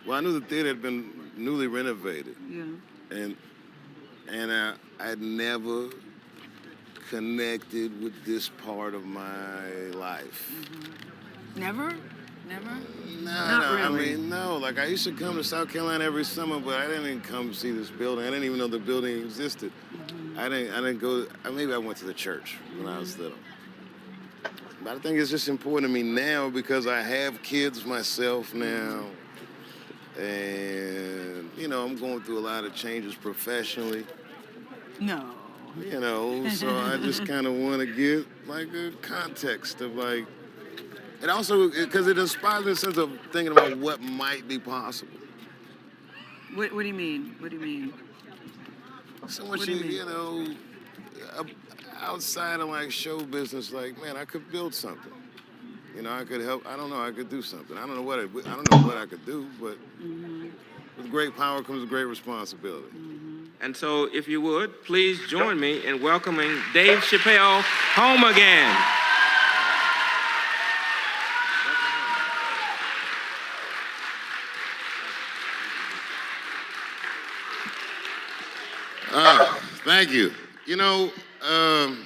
Well, I knew the theater had been newly renovated, Yeah. and I'd never connected with this part of my life. Never? Never? No, Not no. I really. mean, no. Like I used to come to South Carolina every summer, but I didn't even come see this building. I didn't even know the building existed. I didn't go. Maybe I went to the church when I was little. But I think it's just important to me now because I have kids myself now, and I'm going through a lot of changes professionally. No. So I just kind of want to get like a context of like, and also because it inspires me a sense of thinking about what might be possible. What do you mean? What do you mean? So What much, do you mean? uh, outside of like show business, like man, I could build something. I could help. I don't know. I could do something. I don't know what I don't know what I could do, but with great power comes great responsibility. And so, if you would, please join me in welcoming Dave Chappelle home again. Thank you. You know, um,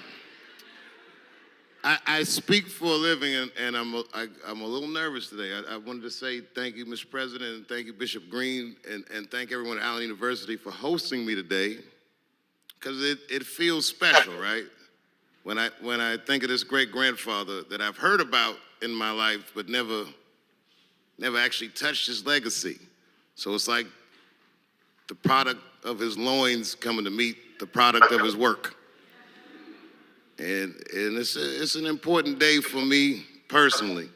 I speak for a living, and I'm a little nervous today. I wanted to say thank you, Mr. President, and thank you, Bishop Green, and thank everyone at Allen University for hosting me today, because it feels special, right? When I think of this great grandfather that I've heard about in my life, but never actually touched his legacy. So it's like the product of his loins coming to meet the product of his work. And it's an important day for me personally.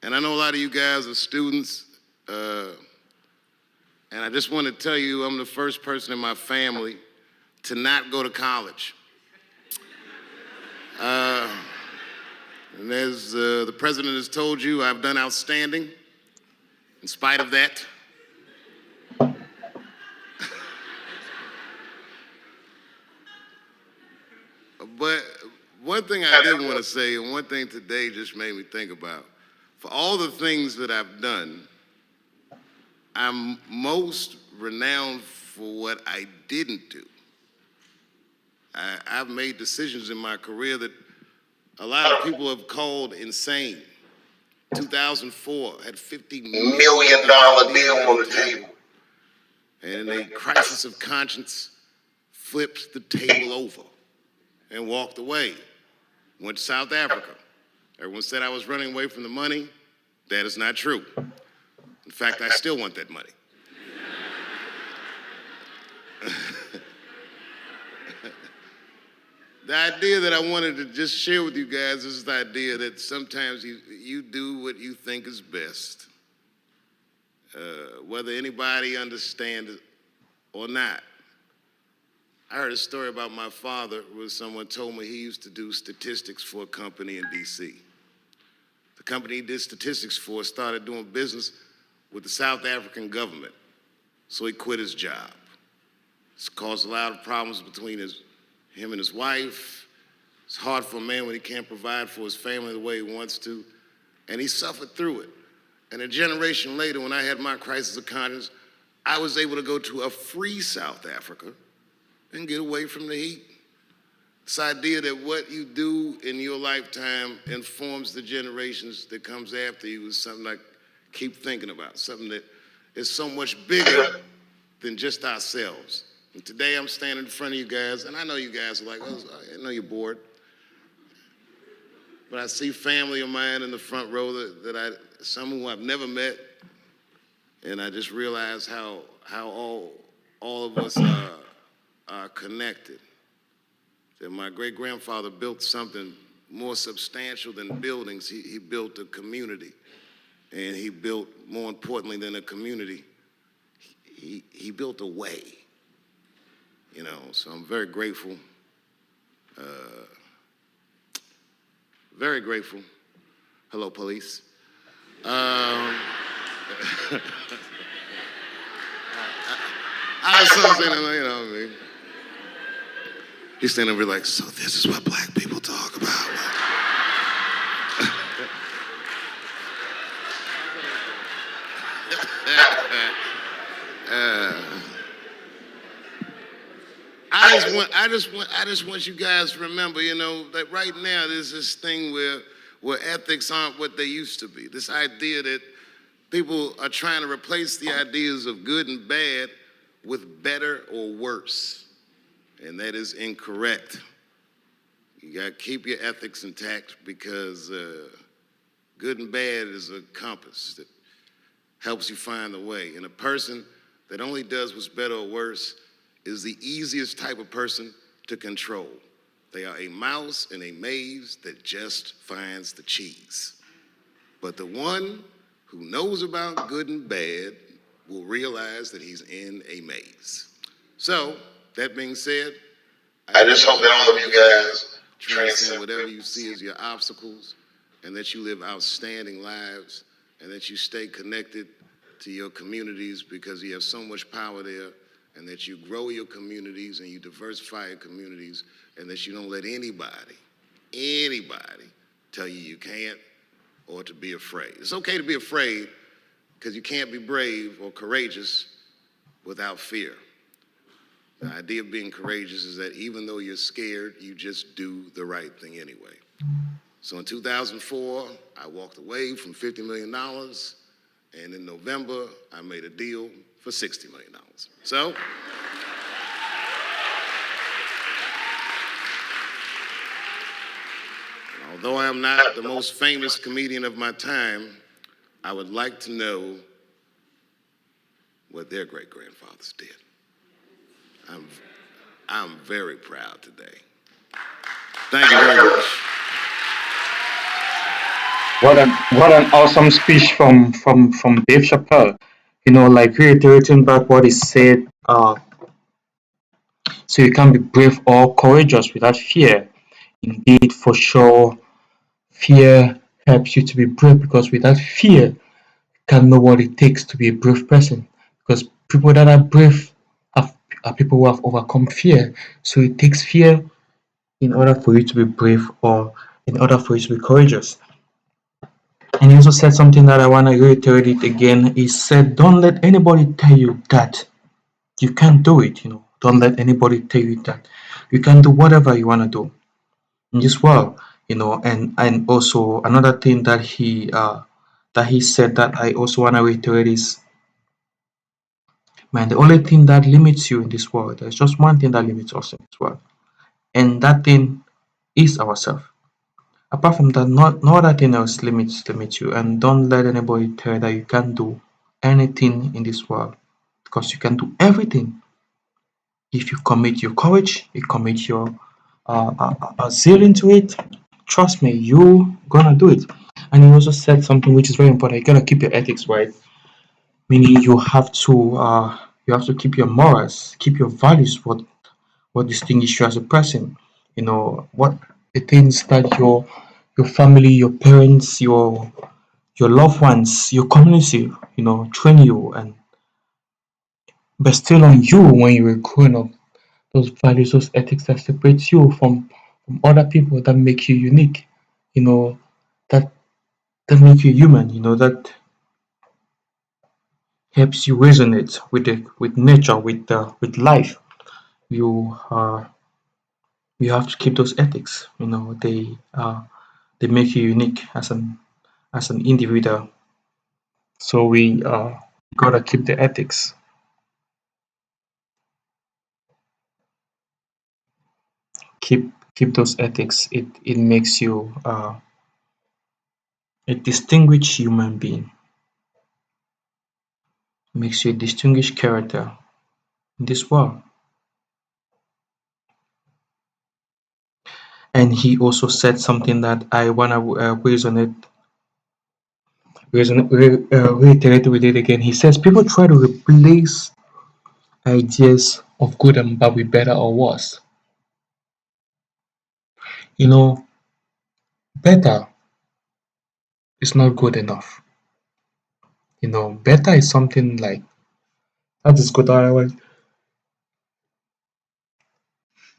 And I know a lot of you guys are students, and I just want to tell you I'm the first person in my family to not go to college. And as the president has told you, I've done outstanding in spite of that. But one thing I did want to say, and one thing today just made me think about, for all the things that I've done, I'm most renowned for what I didn't do. I've made decisions in my career that a lot of people have called insane. 2004 had $50 million deal on the table. And in a crisis of conscience, flipped the table over and walked away. Went to South Africa. Everyone said I was running away from the money. That is not true. In fact, I still want that money. The idea that I wanted to just share with you guys is the idea that sometimes you do what you think is best, whether anybody understands it or not. I heard a story about my father where someone told me he used to do statistics for a company in D.C. The company he did statistics for started doing business with the South African government, so he quit his job. It's caused a lot of problems between him and his wife. It's hard for a man when he can't provide for his family the way he wants to, and he suffered through it. And a generation later, when I had my crisis of conscience, I was able to go to a free South Africa and get away from the heat. This idea that what you do in your lifetime informs the generations that comes after you is something I keep thinking about, something that is so much bigger than just ourselves. And today I'm standing in front of you guys, and I know you guys are like, oh, I know you're bored. But I see family of mine in the front row some who I've never met, and I just realize how all of us are connected. That my great-grandfather built something more substantial than buildings. He built a community, and he built, more importantly than a community, he built a way. So I'm very grateful. Very grateful. Hello, police. I was saying, what I mean. He's standing over like, so this is what black people talk about. I just want you guys to remember, that right now there's this thing where ethics aren't what they used to be. This idea that people are trying to replace the ideas of good and bad with better or worse, and that is incorrect. You got to keep your ethics intact because good and bad is a compass that helps you find the way. And a person that only does what's better or worse is the easiest type of person to control. They are a mouse in a maze that just finds the cheese. But the one who knows about good and bad will realize that he's in a maze. So, that being said, I just hope that all of you guys transcend whatever you see as your obstacles, and that you live outstanding lives, and that you stay connected to your communities because you have so much power there, and that you grow your communities and you diversify your communities, and that you don't let anybody tell you you can't or to be afraid. It's okay to be afraid because you can't be brave or courageous without fear. The idea of being courageous is that even though you're scared, you just do the right thing anyway. So in 2004, I walked away from $50 million, and in November, I made a deal for $60 million. So, although I am not the most famous comedian of my time, I would like to know what their great-grandfathers did. I'm very proud today. Thank you very much. What an awesome speech from Dave Chappelle. Like reiterating back what he said. So you can be brave or courageous without fear. Indeed, for sure, fear helps you to be brave because without fear, you can't know what it takes to be a brave person. Because people that are brave are people who have overcome fear. So it takes fear in order for you to be brave or in order for you to be courageous. And he also said something that I want to reiterate it again. He said, don't let anybody tell you that you can't do it. Don't let anybody tell you that you can do whatever you want to do in this world. And also another thing that he said that I also want to reiterate is, man, the only thing that limits you in this world, there's just one thing that limits us in this world, and that thing is ourselves. Apart from that, no other thing else limits you. And don't let anybody tell you that you can't do anything in this world, because you can do everything if you commit your courage, you commit your zeal into it. Trust me, you gonna do it. And he also said something which is very important. You gotta keep your ethics right, meaning you have to keep your morals, keep your values. What distinguishes you as a person. What the things that your family, your parents, your loved ones, your community, train you and bestow on you when you were growing up. Those values, those ethics that separate you from other people, that make you unique. You know that that make you human. That helps you resonate with nature, with life. You you have to keep those ethics. They make you unique as an individual. So we gotta keep the ethics. Keep those ethics. It makes you a distinguished human being. Makes you a distinguished character in this world. And he also said something that I wanna reiterate with it again. He says people try to replace ideas of good and bad with better or worse. You know, better is not good enough. Better is something like that is good. Otherwise,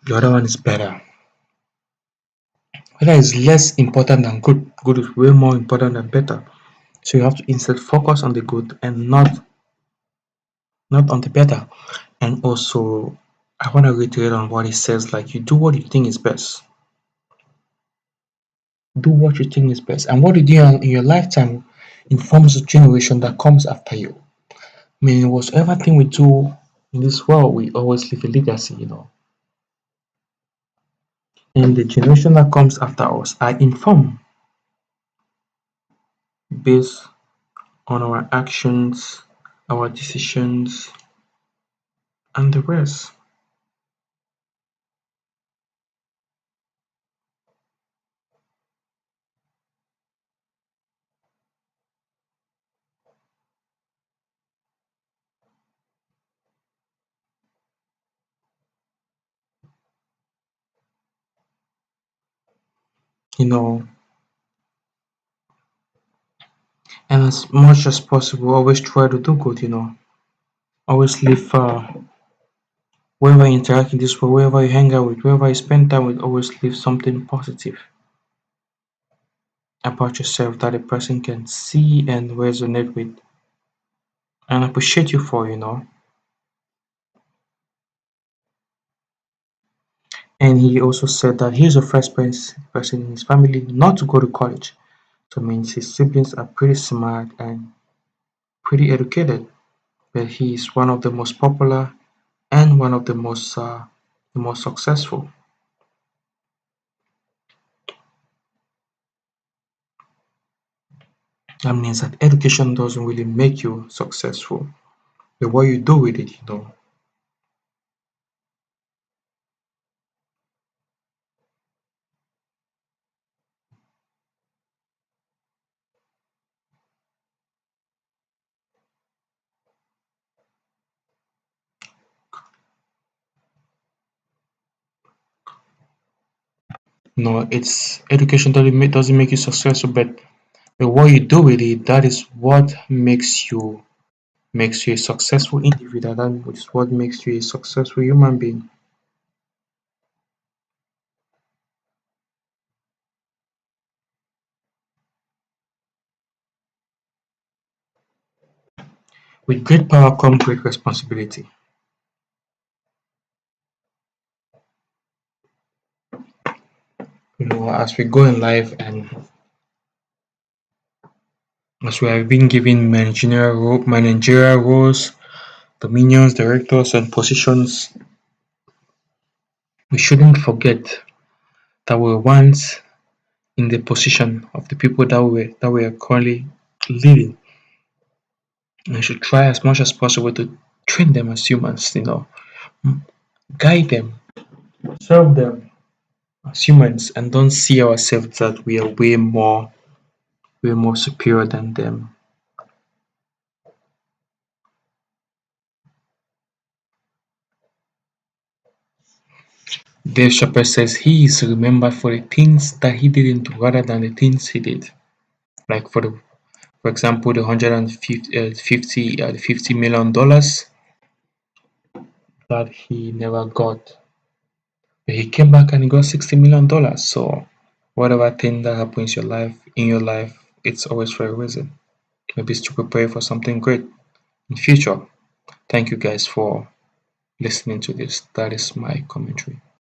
the other one is better. Better is less important than good. Good is way more important than better. So you have to instead focus on the good and not on the better. And also, I want to reiterate on what he says, like you do what you think is best. Do what you think is best. And what you do in your lifetime informs the generation that comes after you. I mean, whatever thing we do in this world, we always leave a legacy, And the generation that comes after us are informed based on our actions, our decisions, and the rest. You know, and as much as possible, always try to do good. Always live wherever you interact in this world, wherever you hang out with, wherever you spend time with, always leave something positive about yourself that a person can see and resonate with and appreciate you for. And he also said that he's the first person in his family not to go to college. So it means his siblings are pretty smart and pretty educated, but he is one of the most popular and one of the most successful. That means that education doesn't really make you successful, but what you do with it. No, it's education doesn't make you successful, but what you do with it, that is what makes you a successful individual. That is what makes you a successful human being. With great power comes great responsibility. As we go in life and as we have been given managerial roles, dominions, directors, and positions, we shouldn't forget that we're once in the position of the people that we are currently leading. And we should try as much as possible to train them as humans, guide them, serve them as humans, and don't see ourselves that we are way more superior than them. Dave Chappelle says he is remembered for the things that he didn't do rather than the things he did. Like for example, the 50 million dollars that he never got. But he came back and he got $60 million. So whatever thing that happens in your life, it's always for a reason. Maybe it's to prepare you for something great in future. Thank you guys for listening to this. That is my commentary.